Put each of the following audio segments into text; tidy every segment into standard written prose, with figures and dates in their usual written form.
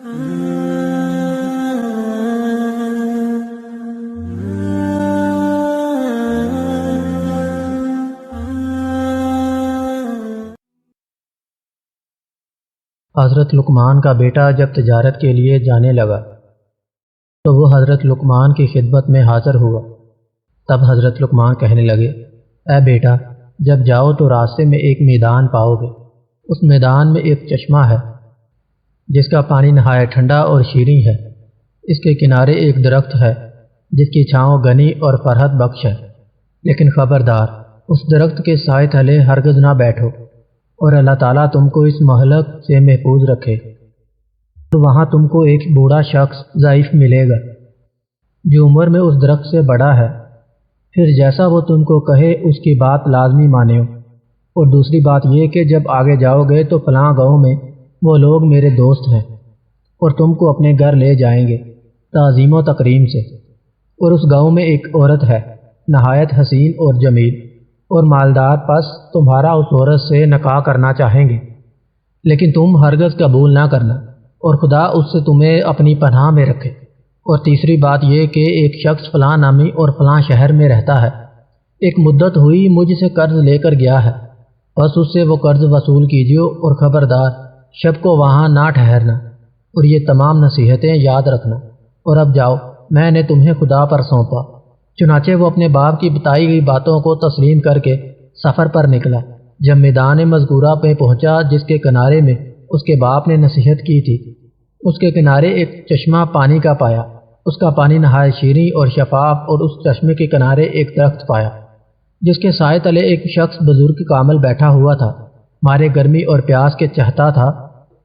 حضرت لقمان کا بیٹا جب تجارت کے لیے جانے لگا تو وہ حضرت لقمان کی خدمت میں حاضر ہوا۔ تب حضرت لقمان کہنے لگے، اے بیٹا، جب جاؤ تو راستے میں ایک میدان پاؤ گے۔ اس میدان میں ایک چشمہ ہے جس کا پانی نہایت ٹھنڈا اور شیریں ہے۔ اس کے کنارے ایک درخت ہے جس کی چھاؤں گھنی اور فرحت بخش ہے، لیکن خبردار، اس درخت کے سائے تلے ہرگز نہ بیٹھو، اور اللہ تعالیٰ تم کو اس مہلک سے محفوظ رکھے۔ تو وہاں تم کو ایک بوڑھا شخص ضعیف ملے گا جو عمر میں اس درخت سے بڑا ہے۔ پھر جیسا وہ تم کو کہے اس کی بات لازمی مانیو، اور دوسری بات یہ کہ جب آگے جاؤ گے تو فلاں گاؤں میں وہ لوگ میرے دوست ہیں اور تم کو اپنے گھر لے جائیں گے تعظیم و تکریم سے۔ اور اس گاؤں میں ایک عورت ہے نہایت حسین اور جمیل اور مالدار، پس تمہارا اس عورت سے نکاح کرنا چاہیں گے، لیکن تم ہرگز قبول نہ کرنا، اور خدا اس سے تمہیں اپنی پناہ میں رکھے۔ اور تیسری بات یہ کہ ایک شخص فلاں نامی اور فلاں شہر میں رہتا ہے، ایک مدت ہوئی مجھ سے قرض لے کر گیا ہے، بس اس سے وہ قرض وصول کیجیے، اور خبردار شب کو وہاں نہ ٹھہرنا، اور یہ تمام نصیحتیں یاد رکھنا۔ اور اب جاؤ، میں نے تمہیں خدا پر سونپا۔ چنانچہ وہ اپنے باپ کی بتائی گئی باتوں کو تسلیم کر کے سفر پر نکلا۔ جب میدان مذکورہ پہ پہنچا جس کے کنارے میں اس کے باپ نے نصیحت کی تھی، اس کے کنارے ایک چشمہ پانی کا پایا۔ اس کا پانی نہایت شیریں اور شفاف، اور اس چشمے کے کنارے ایک درخت پایا جس کے سائے تلے ایک شخص بزرگ کامل بیٹھا ہوا تھا، مارے گرمی اور پیاس کے چاہتا تھا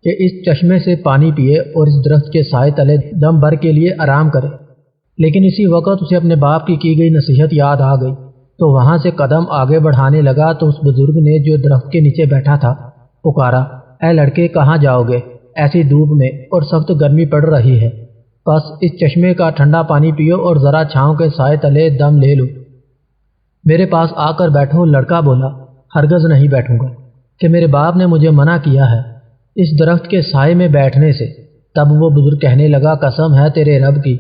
کہ اس چشمے سے پانی پیے اور اس درخت کے سائے تلے دم بھر کے لیے آرام کرے۔ لیکن اسی وقت اسے اپنے باپ کی گئی نصیحت یاد آ گئی، تو وہاں سے قدم آگے بڑھانے لگا تو اس بزرگ نے جو درخت کے نیچے بیٹھا تھا پکارا، اے لڑکے، کہاں جاؤ گے ایسی دھوپ میں، اور سخت گرمی پڑ رہی ہے؟ بس اس چشمے کا ٹھنڈا پانی پیو اور ذرا چھاؤں کے سائے تلے دم لے لو۔ میرے پاس آ کر بیٹھو۔ لڑکا بولا، ہرگز نہیں بیٹھوں گا، کہ میرے باپ نے مجھے منع کیا ہے اس درخت کے سائے میں بیٹھنے سے۔ تب وہ بزرگ کہنے لگا، قسم ہے تیرے رب کی،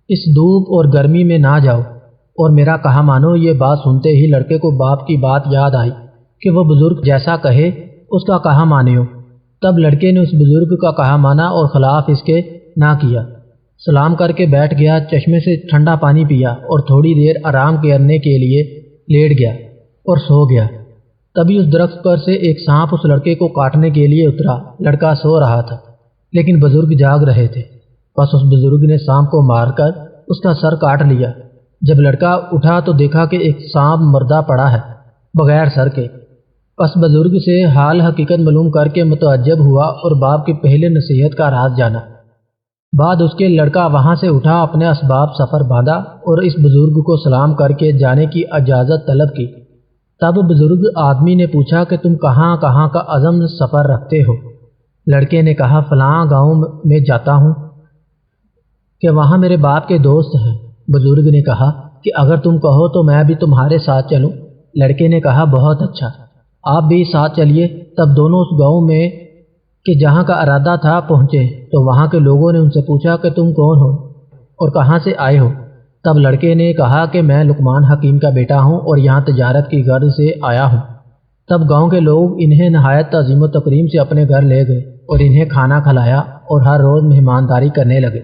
اس دھوپ اور گرمی میں نہ جاؤ، اور میرا کہا مانو۔ یہ بات سنتے ہی لڑکے کو باپ کی بات یاد آئی کہ وہ بزرگ جیسا کہے اس کا کہا مانیو۔ تب لڑکے نے اس بزرگ کا کہا مانا اور خلاف اس کے نہ کیا، سلام کر کے بیٹھ گیا، چشمے سے ٹھنڈا پانی پیا اور تھوڑی دیر آرام کرنے کے لیے لیٹ گیا اور سو گیا۔ تبھی اس درخت پر سے ایک سانپ اس لڑکے کو کاٹنے کے لیے اترا۔ لڑکا سو رہا تھا لیکن بزرگ جاگ رہے تھے، بس اس بزرگ نے سانپ کو مار کر اس کا سر کاٹ لیا۔ جب لڑکا اٹھا تو دیکھا کہ ایک سانپ مردہ پڑا ہے بغیر سر کے۔ پس بزرگ سے حال حقیقت معلوم کر کے متعجب ہوا اور باپ کی پہلے نصیحت کا راز جانا۔ بعد اس کے لڑکا وہاں سے اٹھا، اپنے اسباب سفر باندھا اور اس بزرگ کو سلام کر کے جانے کی اجازت طلب کی۔ تب بزرگ آدمی نے پوچھا کہ تم کہاں کہاں کا عزم سفر رکھتے ہو؟ لڑکے نے کہا، فلاں گاؤں میں جاتا ہوں کہ وہاں میرے باپ کے دوست ہیں۔ بزرگ نے کہا کہ اگر تم کہو تو میں بھی تمہارے ساتھ چلوں۔ لڑکے نے کہا، بہت اچھا، آپ بھی ساتھ چلیے۔ تب دونوں اس گاؤں میں کہ جہاں کا ارادہ تھا پہنچے تو وہاں کے لوگوں نے ان سے پوچھا کہ تم کون ہو اور کہاں سے آئے ہو؟ تب لڑکے نے کہا کہ میں لقمان حکیم کا بیٹا ہوں اور یہاں تجارت کی غرض سے آیا ہوں۔ تب گاؤں کے لوگ انہیں نہایت تعظیم و تکریم سے اپنے گھر لے گئے اور انہیں کھانا کھلایا اور ہر روز مہمانداری کرنے لگے۔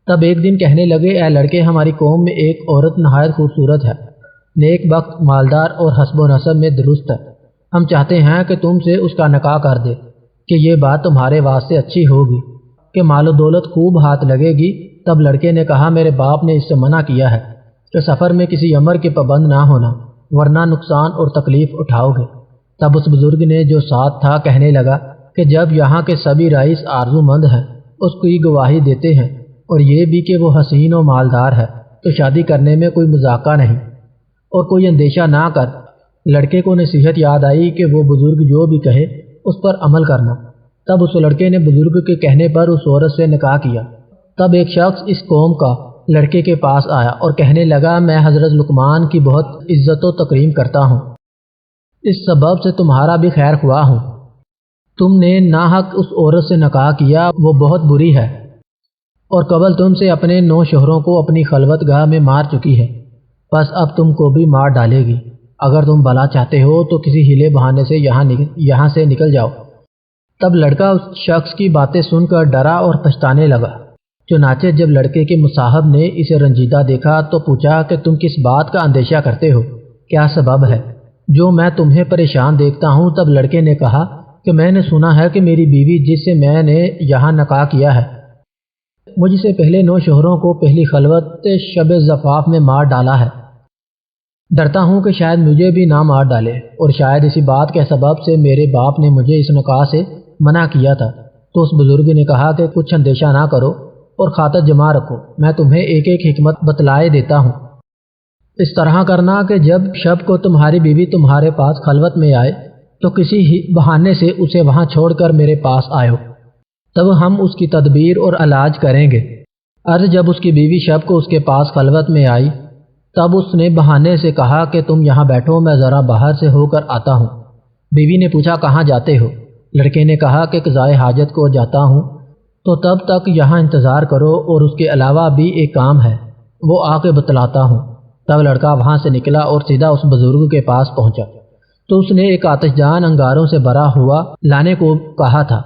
تب ایک دن کہنے لگے، اے لڑکے، ہماری قوم میں ایک عورت نہایت خوبصورت ہے، نیک بخت، مالدار اور حسب و نسب میں درست ہے۔ ہم چاہتے ہیں کہ تم سے اس کا نکاح کر دے، کہ یہ بات تمہارے واسطے اچھی ہوگی کہ مال و دولت خوب ہاتھ لگے گی۔ تب لڑکے نے کہا، میرے باپ نے اس سے منع کیا ہے کہ سفر میں کسی امر کے پابند نہ ہونا، ورنہ نقصان اور تکلیف اٹھاؤ گے۔ تب اس بزرگ نے جو ساتھ تھا کہنے لگا کہ جب یہاں کے سبھی رئیس آرزو مند ہیں اس کی گواہی دیتے ہیں، اور یہ بھی کہ وہ حسین و مالدار ہے، تو شادی کرنے میں کوئی مذاکرہ نہیں اور کوئی اندیشہ نہ کر۔ لڑکے کو نصیحت یاد آئی کہ وہ بزرگ جو بھی کہے اس پر عمل کرنا۔ تب اس لڑکے نے بزرگ کے کہنے پر اس عورت سے نکاح کیا۔ تب ایک شخص اس قوم کا لڑکے کے پاس آیا اور کہنے لگا، میں حضرت لقمان کی بہت عزت و تکریم کرتا ہوں، اس سبب سے تمہارا بھی خیر خواہ ہوں۔ تم نے ناحق اس عورت سے نکاح کیا، وہ بہت بری ہے اور قبل تم سے اپنے 9 شوہروں کو اپنی خلوت گاہ میں مار چکی ہے، بس اب تم کو بھی مار ڈالے گی۔ اگر تم بھلا چاہتے ہو تو کسی ہیلے بہانے سے یہاں سے نکل جاؤ۔ تب لڑکا اس شخص کی باتیں سن کر ڈرا اور پچھتانے لگا۔ چنانچہ جب لڑکے کے مصاحب نے اسے رنجیدہ دیکھا تو پوچھا کہ تم کس بات کا اندیشہ کرتے ہو؟ کیا سبب ہے جو میں تمہیں پریشان دیکھتا ہوں؟ تب لڑکے نے کہا کہ میں نے سنا ہے کہ میری بیوی جس سے میں نے یہاں نکاح کیا ہے، مجھ سے پہلے 9 شوہروں کو پہلی خلوت شب زفاف میں مار ڈالا ہے۔ ڈرتا ہوں کہ شاید مجھے بھی نہ مار ڈالے، اور شاید اسی بات کے سبب سے میرے باپ نے مجھے اس نکاح سے منع کیا تھا۔ تو اس بزرگ نے کہا کہ کچھ اندیشہ نہ کرو اور خاطر جمع رکھو، میں تمہیں ایک ایک حکمت بتلائے دیتا ہوں۔ اس طرح کرنا کہ جب شب کو تمہاری بیوی تمہارے پاس خلوت میں آئے تو کسی بہانے سے اسے وہاں چھوڑ کر میرے پاس آئو، تب ہم اس کی تدبیر اور علاج کریں گے۔ جب اس کی بیوی شب کو اس کے پاس خلوت میں آئی تب اس نے بہانے سے کہا کہ تم یہاں بیٹھو، میں ذرا باہر سے ہو کر آتا ہوں۔ بیوی نے پوچھا کہاں جاتے ہو؟ لڑکے نے کہا کہ قضائے حاجت کو جاتا ہوں، تو تب تک یہاں انتظار کرو، اور اس کے علاوہ بھی ایک کام ہے، وہ آ کے بتلاتا ہوں۔ تب لڑکا وہاں سے نکلا اور سیدھا اس بزرگ کے پاس پہنچا تو اس نے ایک آتش دان انگاروں سے بھرا ہوا لانے کو کہا تھا۔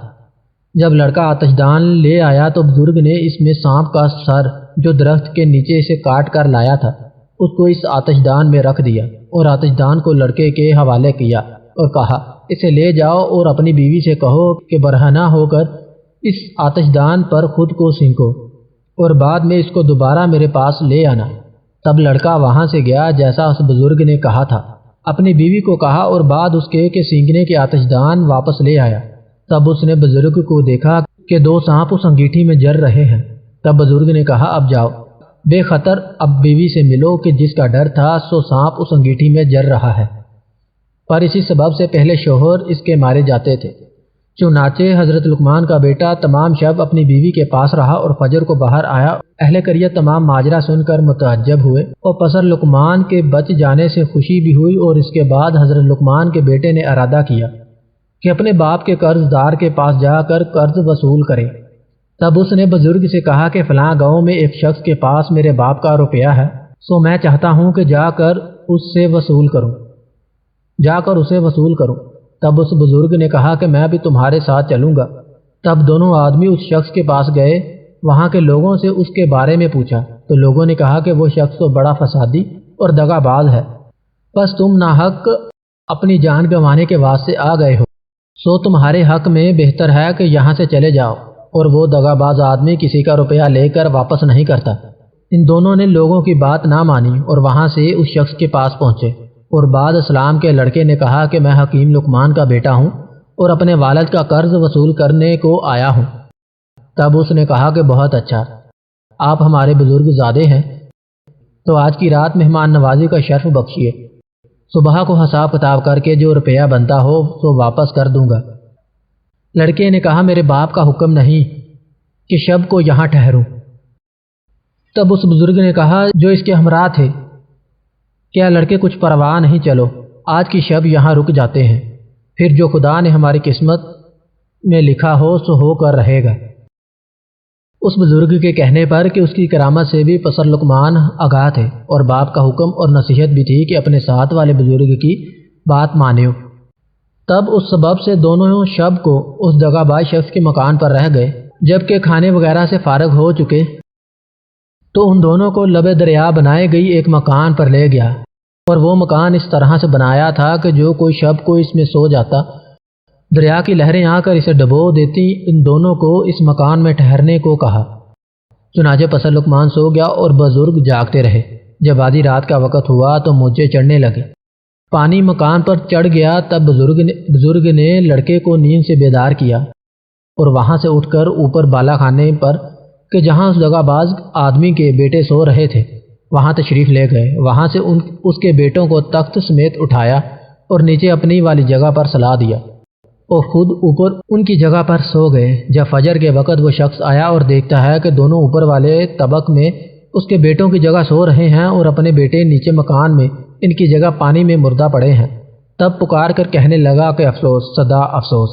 جب لڑکا آتش دان لے آیا تو بزرگ نے اس میں سانپ کا سر جو درخت کے نیچے سے کاٹ کر لایا تھا اس کو اس آتش دان میں رکھ دیا، اور آتش دان کو لڑکے کے حوالے کیا اور کہا اسے لے جاؤ اور اپنی بیوی سے کہو کہ برہنہ ہو کر اس آتش دان پر خود کو سینکو، اور بعد میں اس کو دوبارہ میرے پاس لے آنا۔ تب لڑکا وہاں سے گیا جیسا اس بزرگ نے کہا تھا، اپنی بیوی کو کہا اور بعد اس کے سینکنے کے آتش دان واپس لے آیا۔ تب اس نے بزرگ کو دیکھا کہ 2 سانپ اس انگیٹھی میں جر رہے ہیں۔ تب بزرگ نے کہا اب جاؤ، بے خطر اب بیوی سے ملو کہ جس کا ڈر تھا سو سانپ اس انگیٹھی میں جر رہا ہے، پر اسی سبب سے پہلے شوہر اس کے مارے جاتے تھے۔ چنانچہ حضرت لقمان کا بیٹا تمام شب اپنی بیوی کے پاس رہا اور فجر کو باہر آیا۔ اہل قریہ تمام ماجرا سن کر متعجب ہوئے اور پسر لقمان کے بچ جانے سے خوشی بھی ہوئی، اور اس کے بعد حضرت لقمان کے بیٹے نے ارادہ کیا کہ اپنے باپ کے قرض دار کے پاس جا کر قرض وصول کرے۔ تب اس نے بزرگ سے کہا کہ فلاں گاؤں میں ایک شخص کے پاس میرے باپ کا روپیہ ہے، سو میں چاہتا ہوں کہ جا کر اسے وصول کروں۔ تب اس بزرگ نے کہا کہ میں بھی تمہارے ساتھ چلوں گا۔ تب دونوں آدمی اس شخص کے پاس گئے، وہاں کے لوگوں سے اس کے بارے میں پوچھا تو لوگوں نے کہا کہ وہ شخص تو بڑا فسادی اور دغا باز ہے، بس تم ناحق اپنی جان گنوانے کے واسطے آ گئے ہو، سو تمہارے حق میں بہتر ہے کہ یہاں سے چلے جاؤ، اور وہ دغا باز آدمی کسی کا روپیہ لے کر واپس نہیں کرتا۔ ان دونوں نے لوگوں کی بات نہ مانی اور وہاں سے اس شخص کے پاس پہنچے، اور بعد اسلام کے لڑکے نے کہا کہ میں حکیم لقمان کا بیٹا ہوں اور اپنے والد کا قرض وصول کرنے کو آیا ہوں۔ تب اس نے کہا کہ بہت اچھا، آپ ہمارے بزرگ زادے ہیں، تو آج کی رات مہمان نوازی کا شرف بخشیے، صبح کو حساب کتاب کر کے جو روپیہ بنتا ہو تو واپس کر دوں گا۔ لڑکے نے کہا میرے باپ کا حکم نہیں کہ شب کو یہاں ٹھہروں۔ تب اس بزرگ نے کہا جو اس کے ہمراہ تھے، کیا لڑکے کچھ پرواہ نہیں، چلو آج کی شب یہاں رک جاتے ہیں، پھر جو خدا نے ہماری قسمت میں لکھا ہو سو ہو کر رہے گا۔ اس بزرگ کے کہنے پر کہ اس کی کرامت سے بھی پسر لقمان آگاہ تھے، اور باپ کا حکم اور نصیحت بھی تھی کہ اپنے ساتھ والے بزرگ کی بات مانیو۔ تب اس سبب سے دونوں شب کو اس دغا باز شخص کے مکان پر رہ گئے۔ جب کہ کھانے وغیرہ سے فارغ ہو چکے تو ان دونوں کو لب دریا بنائے گئی ایک مکان پر لے گیا، اور وہ مکان اس طرح سے بنایا تھا کہ جو کوئی شب کو اس میں سو جاتا دریا کی لہریں آ کر اسے ڈبو دیتی۔ ان دونوں کو اس مکان میں ٹھہرنے کو کہا۔ چنانچہ پسر لقمان سو گیا اور بزرگ جاگتے رہے۔ جب آدھی رات کا وقت ہوا تو موجے چڑھنے لگے، پانی مکان پر چڑھ گیا۔ تب بزرگ نے لڑکے کو نیند سے بیدار کیا اور وہاں سے اٹھ کر اوپر بالا خانے پر کہ جہاں اس دغا باز آدمی کے بیٹے سو رہے تھے وہاں تشریف لے گئے۔ وہاں سے اس کے بیٹوں کو تخت سمیت اٹھایا اور نیچے اپنی والی جگہ پر سلا دیا، اور خود اوپر ان کی جگہ پر سو گئے۔ جب فجر کے وقت وہ شخص آیا اور دیکھتا ہے کہ دونوں اوپر والے طبق میں اس کے بیٹوں کی جگہ سو رہے ہیں اور اپنے بیٹے نیچے مکان میں ان کی جگہ پانی میں مردہ پڑے ہیں، تب پکار کر کہنے لگا کہ افسوس، صدا افسوس،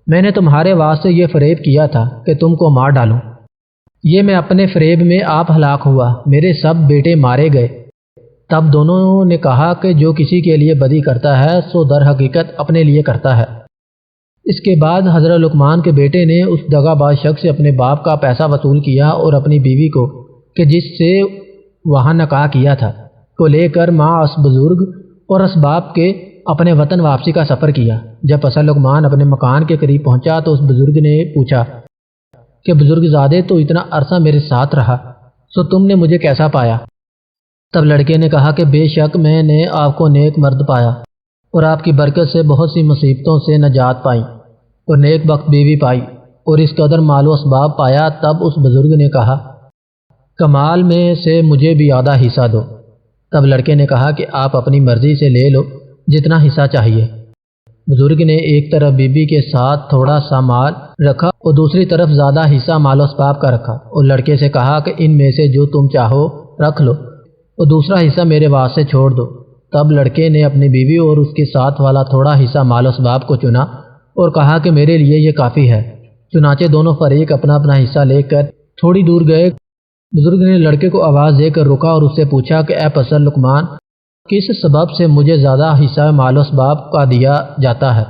میں نے تمہارے واسطے یہ فریب کیا تھا کہ تم کو مار ڈالوں، یہ میں اپنے فریب میں آپ ہلاک ہوا، میرے سب بیٹے مارے گئے۔ تب دونوں نے کہا کہ جو کسی کے لیے بدی کرتا ہے سو در حقیقت اپنے لیے کرتا ہے۔ اس کے بعد حضرت لقمان کے بیٹے نے اس دغا باز شخص سے اپنے باپ کا پیسہ وصول کیا اور اپنی بیوی کو کہ جس سے وہاں نکاح کیا تھا کو لے کر ماں اس بزرگ اور اسباب کے اپنے وطن واپسی کا سفر کیا۔ جب حضرت لقمان اپنے مکان کے قریب پہنچا تو اس بزرگ نے پوچھا کہ بزرگ زادے تو اتنا عرصہ میرے ساتھ رہا، سو تم نے مجھے کیسا پایا؟ تب لڑکے نے کہا کہ بے شک میں نے آپ کو نیک مرد پایا اور آپ کی برکت سے بہت سی مصیبتوں سے نجات پائی اور نیک بخت بیوی پائی اور اس قدر مال و اسباب پایا۔ تب اس بزرگ نے کہا کمال میں سے مجھے بھی آدھا حصہ دو۔ تب لڑکے نے کہا کہ آپ اپنی مرضی سے لے لو جتنا حصہ چاہیے۔ بزرگ نے ایک طرف بیوی کے ساتھ تھوڑا سا مال رکھا اور دوسری طرف زیادہ حصہ مال و اسباب کا رکھا اور لڑکے سے کہا کہ ان میں سے جو تم چاہو رکھ لو اور دوسرا حصہ میرے واسطے چھوڑ دو۔ تب لڑکے نے اپنی بیوی اور اس کے ساتھ والا تھوڑا حصہ مال و اسباب کو چنا اور کہا کہ میرے لیے یہ کافی ہے۔ چنانچہ دونوں فریق اپنا اپنا حصہ لے کر تھوڑی دور گئے۔ بزرگ نے لڑکے کو آواز دے کر رکا اور اس سے پوچھا کہ اے پسر لقمان، کس سبب سے مجھے زیادہ حصہ مال و اسباب کا دیا جاتا ہے؟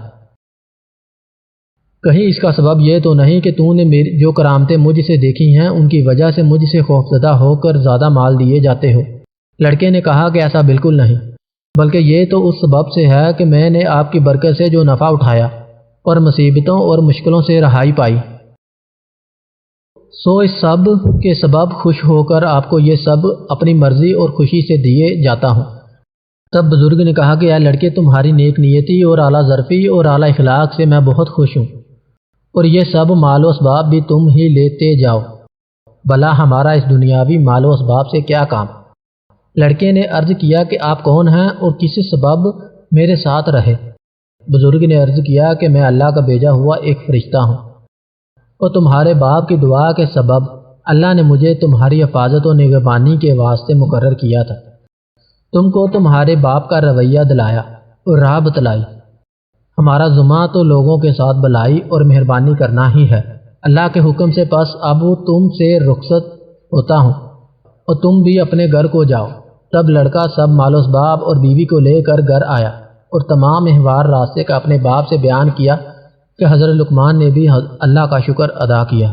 کہیں اس کا سبب یہ تو نہیں کہ تو نے میری جو کرامتیں مجھ سے دیکھی ہیں ان کی وجہ سے مجھ سے خوفزدہ ہو کر زیادہ مال دیے جاتے ہو؟ لڑکے نے کہا کہ ایسا بالکل نہیں، بلکہ یہ تو اس سبب سے ہے کہ میں نے آپ کی برکت سے جو نفع اٹھایا اور مصیبتوں اور مشکلوں سے رہائی پائی، سو اس سب کے سبب خوش ہو کر آپ کو یہ سب اپنی مرضی اور خوشی سے دیے جاتا ہوں۔ تب بزرگ نے کہا کہ اے لڑکے، تمہاری نیک نیتی اور اعلیٰ ظرفی اور اعلیٰ اخلاق سے میں بہت خوش ہوں اور یہ سب مال و اسباب بھی تم ہی لیتے جاؤ، بھلا ہمارا اس دنیاوی مال و اسباب سے کیا کام؟ لڑکے نے عرض کیا کہ آپ کون ہیں اور کس سبب میرے ساتھ رہے؟ بزرگ نے عرض کیا کہ میں اللہ کا بھیجا ہوا ایک فرشتہ ہوں اور تمہارے باپ کی دعا کے سبب اللہ نے مجھے تمہاری حفاظت و نگہبانی کے واسطے مقرر کیا تھا۔ تم کو تمہارے باپ کا رویہ دلایا اور راہ بتلائی۔ ہمارا ذمہ تو لوگوں کے ساتھ بھلائی اور مہربانی کرنا ہی ہے۔ اللہ کے حکم سے پس اب تم سے رخصت ہوتا ہوں اور تم بھی اپنے گھر کو جاؤ۔ تب لڑکا سب مال و اسباب اور بیوی کو لے کر گھر آیا اور تمام احوال راستے کا اپنے باپ سے بیان کیا کہ حضرت لقمان نے بھی اللہ کا شکر ادا کیا۔